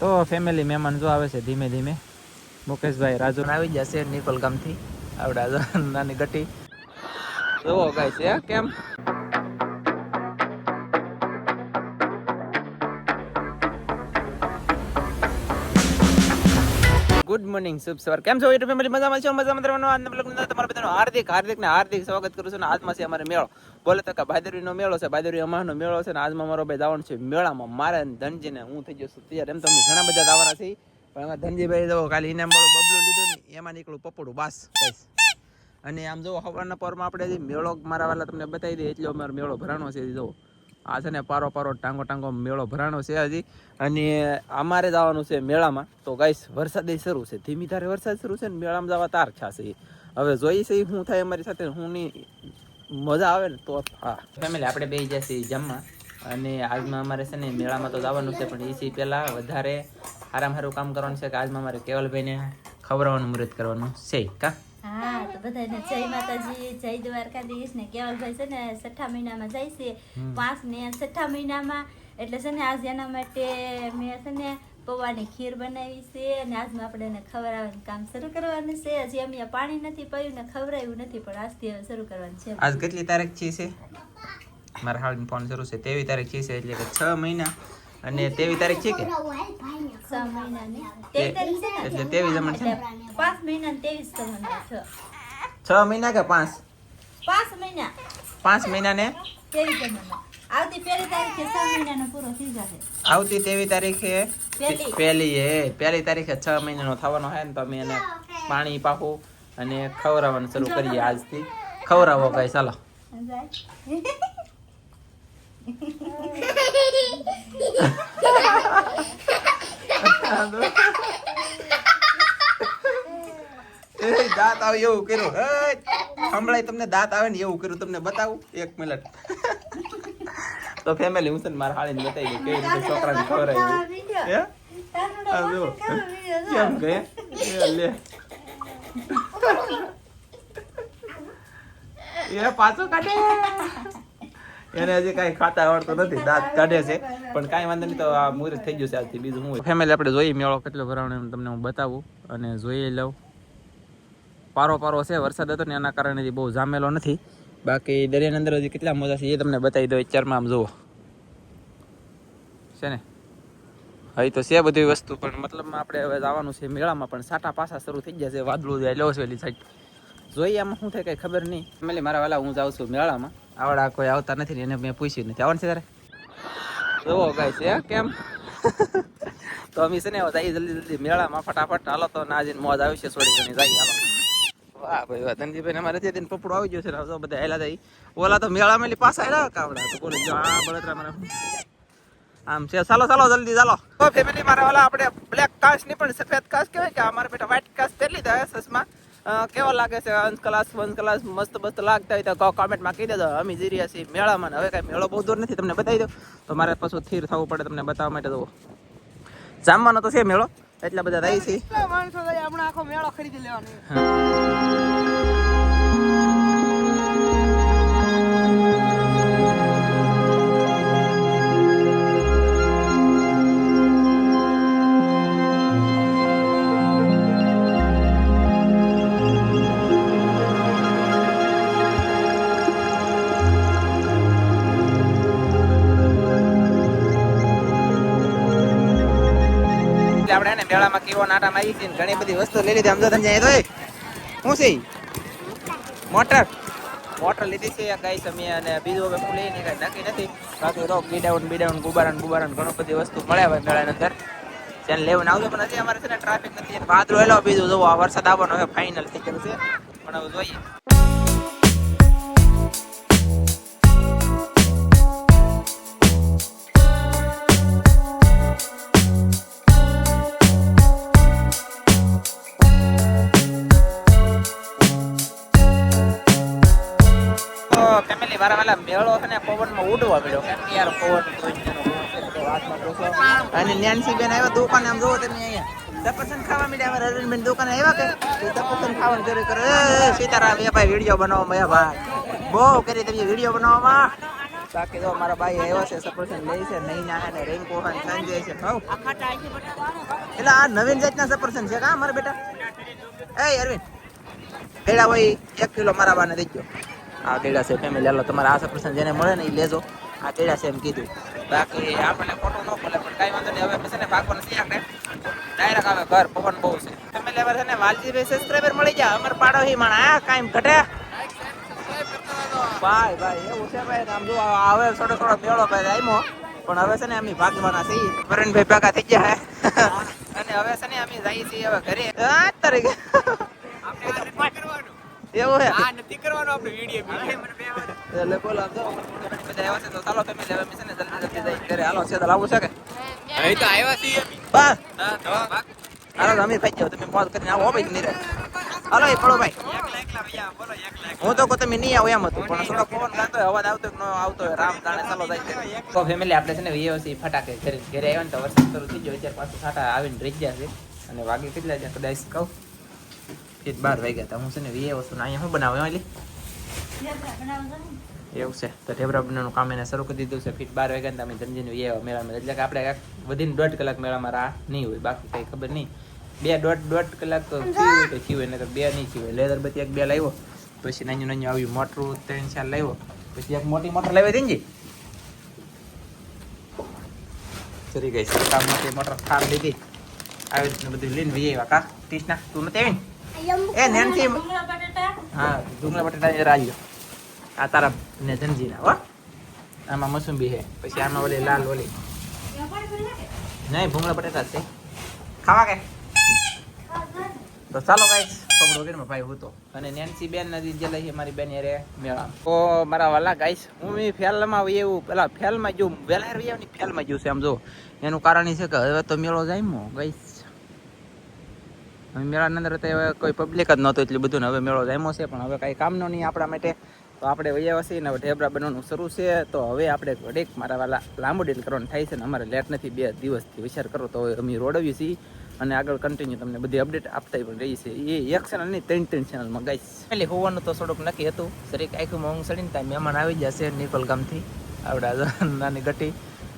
તો ફેમિલી મહેમાન જો આવે છે ધીમે ધીમે. મુકેશભાઈ રાજુ આવી જશે નિકોલ ગામથી. આવડા નાની ગટી જોવો ગાય છે કેમ. ગુડ મોર્નિંગ શુભ સવાર. કેમ છો યુટ્યુબ ફેમિલી? મજામાં છો? મજામાં રહેવાનું. આજના બ્લોગની તમારા બધાનું હાર્દિક સ્વાગત કરું છું. અને આજમાં છે અમારે મેળો. બોલે તો કે ભાદરવીનો મેળો છે, ભાદરવી અમાસનો મેળો છે. ને આજમાં મારો ભાઈ જવાનું છે મેળામાં. મારે ધનજીને હું થઈ જશું તૈયાર. એમ તો અમે ઘણા બધા જવાના છીએ, પણ એમાં ધનજીભાઈ જો ખાલી ઇનામ વાળું બબલું લીધું ને એમાં નીકળું પપડું બાસ કઈશ. અને આમ જો સવારના પરમાં આપણે જે મેળો મારા વાલા તમને બતાવી દઈએ એટલો અમારો મેળો ભરાણો છે. જો આ છે ને પારો ટાંગો મેળો ભરાણો છે હજી. અને અમારે જવાનું છે મેળામાં. તો ગાઈસ વરસાદ શરૂ છે, ધીમી ધારે વરસાદ શરૂ છે ને મેળામાં જવા તાર છે. હવે જોઈએ છે શું થાય અમારી સાથે, હું ની મજા આવે ને તો. હા ફેમિલી આપણે બે જશે જમવા. અને આજમાં અમારે છે ને મેળામાં તો જવાનું છે, પણ એ પહેલા વધારે સારું કામ કરવાનું છે કે આજમાં અમારે કેવલભાઈને ખવડાવવાનું મુહૂર્ત કરવાનું છે કા. હા તો બધાને જય માતાજી, જય દ્વારકાધીશ. ને કેવલભાઈ છે ને 6ઠા મહિનામાં જાય છે, 5 ને 6ઠા મહિનામાં. એટલે છે ને આજ એના માટે મેં છે ને પૌવાની ખીર બનાવી છે. અને આજમાં આપણે એને ખવડાવવાનું કામ શરૂ કરવાનું છે. હજી અમે પાણી નથી પીયું ને ખવડાવ્યું નથી, પણ આજથી હવે શરૂ કરવાનું છે. આજ કેટલી તારીખ છે? મારા હાલ ફોન શરૂ છે 23 તારીખ છે, એટલે કે 6 મહિના અને 23 તારીખ છે કે 6 મહિનાની 23 તારીખ છે ને, એટલે 23 જમણ છે. 5 મહિના 23 જમણ છે. 6 મહિના કે 5 મહિના 5 મહિના ને 23 જમણ. આવતી પહેલી તારીખે 6 મહિનાનો પૂરો થઈ જશે. આવતી 23 તારીખે પહેલી તારીખે 6 મહિનાનો થવાનો છે ને. તો અમે એને પાણી પાવું અને ખવડાવવાનું શરૂ કરીએ આજથી. ખવડાવો ગાઈસ ચાલો. દાંત આવે એવું કર્યું, સંભળાય તમને? દાંત આવે ને એવું કર્યું, તમને બતાવું 1 મિનિટ. તો ફેમિલી હું છે ને મારા હાળીને બતાવી દઉં કેવી રીતે છોકરાને ખવડાવ્યું. કેમ કે લે એ પાછો કાઢે. એને હજી કાંઈ ખાતા આવડતું નથી, દાંત કાઢે છે. પણ કાંઈ વાંધો નહીં, તો આ મુહૂર્ત થઈ જશે આજથી. બીજું હું ફેમિલી આપણે જોઈએ મેળો કેટલો ભરાવાનો એમ તમને હું બતાવું અને જોઈ લઉં. પારો છે, વરસાદ હતો ને એના કારણે બહુ જામેલો નથી. બાકી દરિયાની અંદર હજી કેટલા મોજા છે એ તમને બતાવી દો. વિચારમાં આમ જુઓ છે ને, હવે તો છે બધી વસ્તુ. પણ મતલબમાં આપણે હવે જવાનું છે મેળામાં, પણ સાટા પાસા શરૂ થઈ જશે. વાદળું જાય લો છે એલી સાઈડ. જોઈએ આમાં શું થાય કઈ ખબર નહીં. ફેમિલી મારા વાલા હું જાઉં છું મેળામાં. આવડા કોઈ આવતા નથી ને એને મેં પૂછ્યું નથી. આવવાનું છે તારે? જોવો ગાય છે કેમ. તો અમે છે ને જઈએ જલ્દી મેળામાં ફટાફટ. હાલો તો ના જઈને મોજ આવી છે થોડી ઘણી જાય. હાલો. વાહ ભાઈ વાહ, ધનજીભાઈ અમારે ત્યાં પપડું આવી ગયો છે. બધા હેલા જાય. ઓલા તો મેળામાં પાછા હેલા કાવડા તો બોલે જો આ બળતરા મને આમ છે. ચાલો જલ્દી ચાલો. તો ફેમિલી મારા વાલા આપણે બ્લેક કાચ ની પણ સફેદ કાચ કહેવાય કે અમારા બેટા વ્હાઈટ કાચ પહેરી લીધા સસમાં. કેવા લાગે છે? અંશ ક્લાસ મસ્ત લાગતા હોય તો કોમેન્ટમાં કહી દેજો. અમે જઈ રહ્યા છીએ મેળામાં. હવે કઈ મેળો બહુ દૂર નથી, તમને બતાવી દો. તો મારે પાછું થીર થવું પડે તમને બતાવવા માટે. તો જામવાનો તો છે મેળો, એટલા બધા રહી છે. આપણે આખો મેળો ખરીદી લેવાનો. આપણે એને મેળામાં કેવો નાટા મારી છે, ઘણી બધી વસ્તુ લઈ લીધી. સમજો તમે જાય તો શું છે મોટર લીધી છે ગાઈસ અમે. અને બીજું હવે હું લઈને કઈ નક્કી નથી. બાકી તો બીડાઉન ગુબારાન ઘણું બધી વસ્તુ મળે હવે મેળાની અંદર. ત્યાં લેવું આવજો, પણ હજી અમારે છે ને ટ્રાફિક નથી. ભાદરો એલો બીજું જોવો આ વરસાદ આવવાનો હવે ફાઇનલ થઈ ગયું છે. પણ હવે જોઈએ. ફેમિલી મારા વાલા મેળો છે ને પવનમાં ઉડવા મળ્યો. કેમ કે યાર પવન અને નેન્સી બેન આવ્યા દુકાને. આમ જોવો તમે અહીંયા સફરજન ખાવા મળ્યા. હવે રવિનબેન દુકાને આવ્યા કે સફરજન ખાવાનું જરૂર કરે. સીતારામ એ ભાઈ વિડીયો બનાવવામાં ભાઈ બહુ કરી તમે વિડીયો બનાવવામાં. બાકી તો મારા ભાઈ આવ્યા છે સફરજન લે છે નહીં ના ને રેનકો અને સંજય છે ખાવ એટલે આ નવીન જાતના સફરજન છે કા મારા બેટા એ અરવિંદ ગેડા હોય 1 કિલો મારા બાને દેજો આ ગેડા છે ફેમિલી હાલો તમારે આ સફરજન જેને મળે ને એ લેજો આ ગેડા છે એમ કીધું બાકી આપણને ખોટું ન બોલે પણ કાંઈ વાંધો નહીં હવે પછી ને ભાગવાનું છે આપણે ડાયરેક્ટ આવે ઘર પવન બહુ છે ફેમિલી હવે છે ને વાલજીભાઈ સબસ્ક્રાઇબર મળી જાય અમાર પાડો હી માણા આ કાંઈ ઘટે ભાઈ ભાઈ એવું છે ભાઈ આમ જો હવે થોડો મેળો ભાઈ આવ્યો પણ હવે છે ને અમે ભાગવાના છીએ વરણભાઈ ભેગા થઈ ગયા અને હવે છે ને અમે જઈએ છીએ હવે ઘરે આ તરીકે એવું હે આ નથી કરવાનો આપણે વિડિયો એટલે બોલો આમ જો બધા આવ્યા છે તો ચાલો ફેમિલી હવે મિશન ને જલ્દી જઈ ઘરે હાલો છે તો લાવું છે કે અહીં તો આવ્યા છીએ બસ હા હાલો અમે ભાઈ જાવ તમે મોજ કરીને આવો ભાઈ નીરે હાલો એ પડો ભાઈ એકલા ભૈયા બોલો એકલા હું તો કો તમે નહીં આવો એમ હતું પણ થોડો પવન ગાતો હોય અવાજ આવતો ન આવતો હોય રામ જાણે ચાલો જાય તો ફેમિલી આપણે છે ને વીઓસી ફટાકે ઘરે આવ્યા ને તો વરસાદ શરૂ થઈ ગયો અત્યારે પાછું છાટા આવીને રહી ગયા છે અને વાગે કેટલા છે કદાચ કહું 12 વાગ્યા હતા હું છે ને વીઓસી ને અહીંયા શું બનાવે એલી એવું છે તો ઢેબરા બનાવવાનું કામ એને શરૂ કરી દીધું છે ફીટ 12 વાગ્યા ને અમે ધનજીને વીએ મેળામાં એટલે કે આપણે વધીને 1.5 કલાક મેળામાં રાહ નહીં હોય બાકી કંઈ ખબર નહીં 2.5 કલાક તો થયું હોય તો થયું નહીં તો 2 નહીં થયું લેદર બધી 1 2 લાવ્યો પછી નાનું આવ્યું મોટરું 3-4 લાવ્યો પછી એક મોટી મોટર લાવી ધનજી ચરી ગઈ સરકાર મોટી મોટર થાર લીધી આવી રીતનું બધું લઈને વીએ કા ટીસના તું નથી આવીને એ નેનથી હા ડુંગળા બટાટા એ રાલ્યો આ તારા ને ધનજીના હો આમાં મસુંબી છે પછી આમાં ઓલી લાલ ઓલી નહીં ભૂંગળા બટાટા છે ખાવા કે તો ચાલો ગાઈસ પકડો કે ભાઈ હું તો અને નેન્સી બેન નદી જે લઈ મારી બેન રે મેળા તો મારા વાલા ગાઈસ હું ફેલમાં એવું પેલા ફેલમાં જો વેલા ની ફેલમાં જો છે આમ જો એનું કારણ એ છે કે હવે તો મેળો જાય મો ગાઈસ હવે મેળાની અંદર તો કોઈ પબ્લિક જ નહોતું એટલું બધું ને હવે મેળો જામ્યો છે પણ હવે કાંઈ કામનો નહીં આપણા માટે તો આપણે વૈયા છીએ ને હવે ઢેબરા બનવાનું શરૂ છે તો હવે આપણે ઘડીક મારા વાલા લાંબુ ડીલ કરવાનું થાય છે ને અમારે લેટ નથી 2 દિવસથી વિચાર કરો તો અમે રોડવીએ છીએ અને આગળ કન્ટિન્યુ તમને બધી અપડેટ આપતા પણ રહી છે એ 1 ચેનલ નહીં 3 ચેનલમાં ગાઈસ એટલે હોવાનું તો થોડુંક નક્કી હતું શરીક આખું મોંઘ સડીને ત્યાં મહેમાન આવી જશે નિકોલ ગામથી આવડા નાની ગટી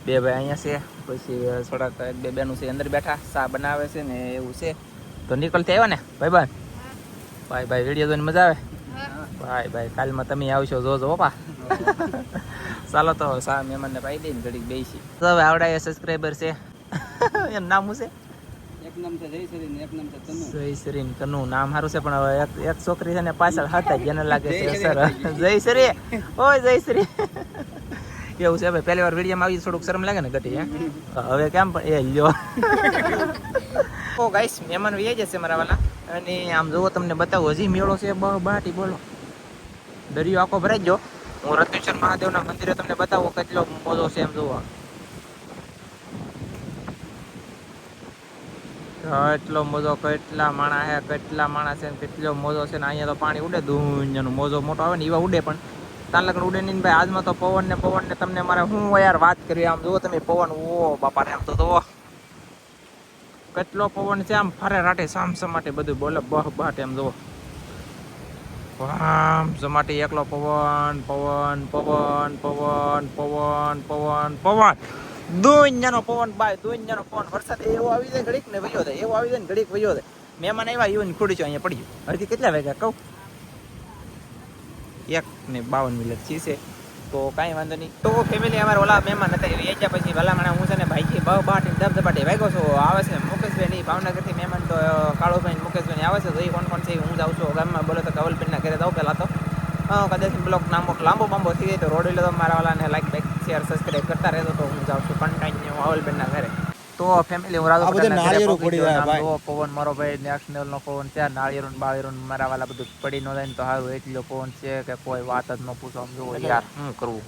2 ભાઈ અહીંયા છે પછી થોડાક 2 બેનું છે અંદર બેઠા ચા બનાવે છે ને એવું છે તો નિકોલથી આવ્યા ને ભાઈ ભાઈ વિડીયો જોઈને મજા આવે ભાઈ કાલમાં તમે આવશો જોજો પપ્પા ચાલો તો સા મહેમાનને પાઈ દઈને ઘડીક બેસી તો હવે આવડા સબસ્ક્રાઈબર છે એમ નામ શું છે એક નામ છે જયશ્રી કનુ નામ સારું છે પણ હવે એક છોકરી છે ને પાછળ હતા જેને લાગે છે સર જયશ્રી ઓય જયશ્રી એવું છે ભાઈ પહેલી વાર વિડીયોમાં આવી થોડુંક શરમ લાગે ને ઘટી હવે કેમ પણ એ લ્યો ઓ ગાઈસ મહેમાન વી જશે મારા વાલા અને આમ જોવો તમને બતાવું હજી મેળો છે બાટી બોલો દરિયો આખો ભરાઈ ગયો હું રત્નેશ્વર મહાદેવના મંદિરે તમને બતાવું કેટલો મોજો છે એમ જોવો કેટલો મોજો કેટલા માણસ છે કેટલો મોજો છે ને અહીંયા તો પાણી ઉડે દુનિયાનો મોજો મોટો આવે ને એવા ઉડે પણ તાલકડ ઉડે નહીં ભાઈ આજમાં તો પવન ને તમને મારે હું યાર વાત કરી આમ જુઓ તમે પવન ઓ બાપા ને આમ તો કેટલો પવન છે આમ ફરે રાટે સામ સમાટે બધું બોલે બહ બહાટ એમ જુઓ આમ સમાટે એકલો પવન દુનિયાનો પવન ભાઈ દુનિયાનો પવન વરસાદ એવો આવી જાય ઘડીક ને વયો જાય એવો આવી જાય ને ઘડીક વયો જાય મહેમાન આવ્યા એવું ખોડી છો અહીંયા પડ્યું હરથી કેટલા વાગ્યા કહું 1:52 છે તો કાંઈ વાંધો નહીં તો ફેમિલી અમારે ઓલા મહેમાન હતા એ ગયા પછી ભલામણા હું છે ને ભાઈથી બહુ બાટી ધબધબાટી વાગ્યો છો આવે છે મુકેશભાઈ ભાવનગરથી મહેમાન તો કાળુભાઈ મુકેશભાઈ આવે છે તો એ કોણ છે હું જાઉં છું ગામમાં બોલો તો કવલબેનના ઘરે જાઉં પહેલાં તો કદાચ બ્લોક લાંબો બાંબો થઈ જાય તો રોડ લે તો મારા વાળાને લાઈક શેર સબસ્ક્રાઈબ કરતા રહેતો તો હું જાઉં છું કન્ટિન્યુ કવલબેનના ઘરે તો ફેમિલી હું રાજો પવન મારો ભાઈ નેક્સ્ટ લેવલનો પવન છે નાળિયેરું બાળિયેરું મારા વાલા બધું પડી ન જાય ને તો સારું એટલો પવન છે કે કોઈ વાત જ ન પૂછો આમ જોવો યાર શું કરવું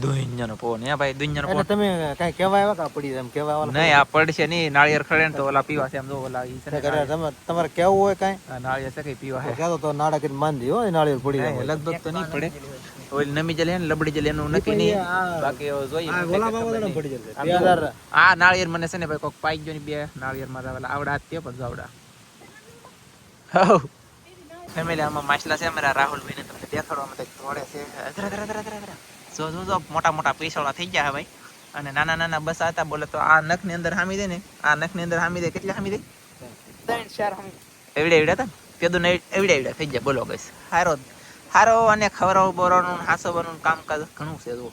દુનિયાનો પવન હે ભાઈ દુનિયાનો પવન તમે કઈ કહેવાય આવ્યા કા પડી એમ કહેવાય નહીં આ પડશે નહીં નાળિયેર ખડે ને તો ઓલા પીવા છે એમ જો ઓલા ઈ છે તમારે કેવું હોય કઈ નાળિયેર છે કઈ પીવા હે કહેતો તો નાડા કરી માંડી હોય નાળિયેર પડી જાય લગભગ તો નહીં પડે ઓલી નમી જલે ને લબડી જલે એનું નક્કી નહીં બાકી જોઈએ આ નાળિયેર મને છે ને ભાઈ કોક પાઈ ગયો ને 2 નાળિયેર મારા વાલા આવડા તે પણ આવડા હો ફેમિલી આમાં માછલા છે અમારા રાહુલભાઈ ને તમને દેખાડવા માટે થોડે છે જો મોટા મોટા પૈસાવાળા થઈ ગયા ભાઈ. અને નાના નાના બસ હતા બોલે તો આ નખની અંદર હામી દે ને, આ નખની અંદર હામી દે, કેટલી હામી દે? 3-4 હામી. એવડે હતા ને પેદું ને એવડે થઈ જાય. બોલો ગઈશ હારો અને ખવડાવવાનું બોરવાનું હાસવાનું કામકાજ ઘણું છે. જો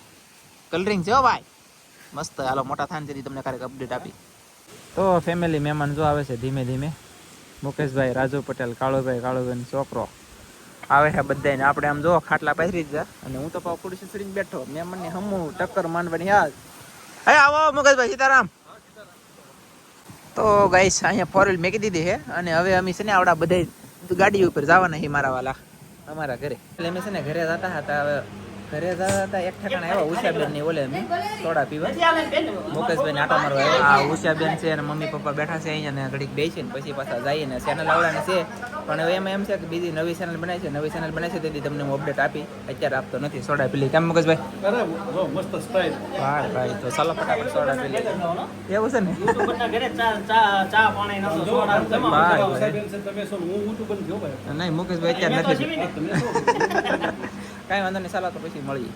કલરિંગ છે ભાઈ મસ્ત. હાલો મોટા થાન છે તમને ક્યારેક અપડેટ આપી. તો ફેમિલી મહેમાન જો આવે છે ધીમે ધીમે. મુકેશભાઈ, રાજુ પટેલ, કાળુભાઈ છોકરો આવે છે બધાને. આપણે આમ જો ખાટલા પાથરી દીધા અને હું તો પાવ ખુરશી ચડીને બેઠો. મહેમાનને હમું ટક્કર માંડવાની યાદ. હે આવો મુકેશભાઈ, સીતારામ. તો ગાઈસ અહીંયા 4 વ્હીલ મેકી દીધી છે અને હવે અમે છે ને આવડા બધા ગાડી ઉપર જવાના છે મારા વાલા અમારા ઘરે. એટલે અમે છે ને ઘરે જતા હતા. હવે ઘરે જતા હતા એક ઠેકાણા એવા ઉષાબેન ની ઓલે અમે સોડા પીવા મુકેશભાઈ ને આટા મારવા આવ્યા. આ ઉષાબેન છે અને મમ્મી પપ્પા બેઠા છે અહીંયા ને ઘડીક બેસી ને પછી પાછા જઈએ ને ચેનલ આવડાને છે. પણ હવે એમાં એમ છે કે બીજી નવી ચેનલ બનાવી છે. નવી ચેનલ બનાવી છે તેથી તમને હું અપડેટ આપી. અત્યારે આપતો નથી. સોડા પી લી કેમ મુકેશભાઈ? અરે જો મસ્ત સ્ટાઈલ. હા ભાઈ તો ચાલો ફટાફટ સોડા પી લે. એવું છે ને તમે શું હું ઊંચું બંધ થયો ભાઈ. નહીં મુકેશભાઈ અત્યારે નથી. કાંઈ વાંધો નહીં ચાલો તો પછી મળીએ.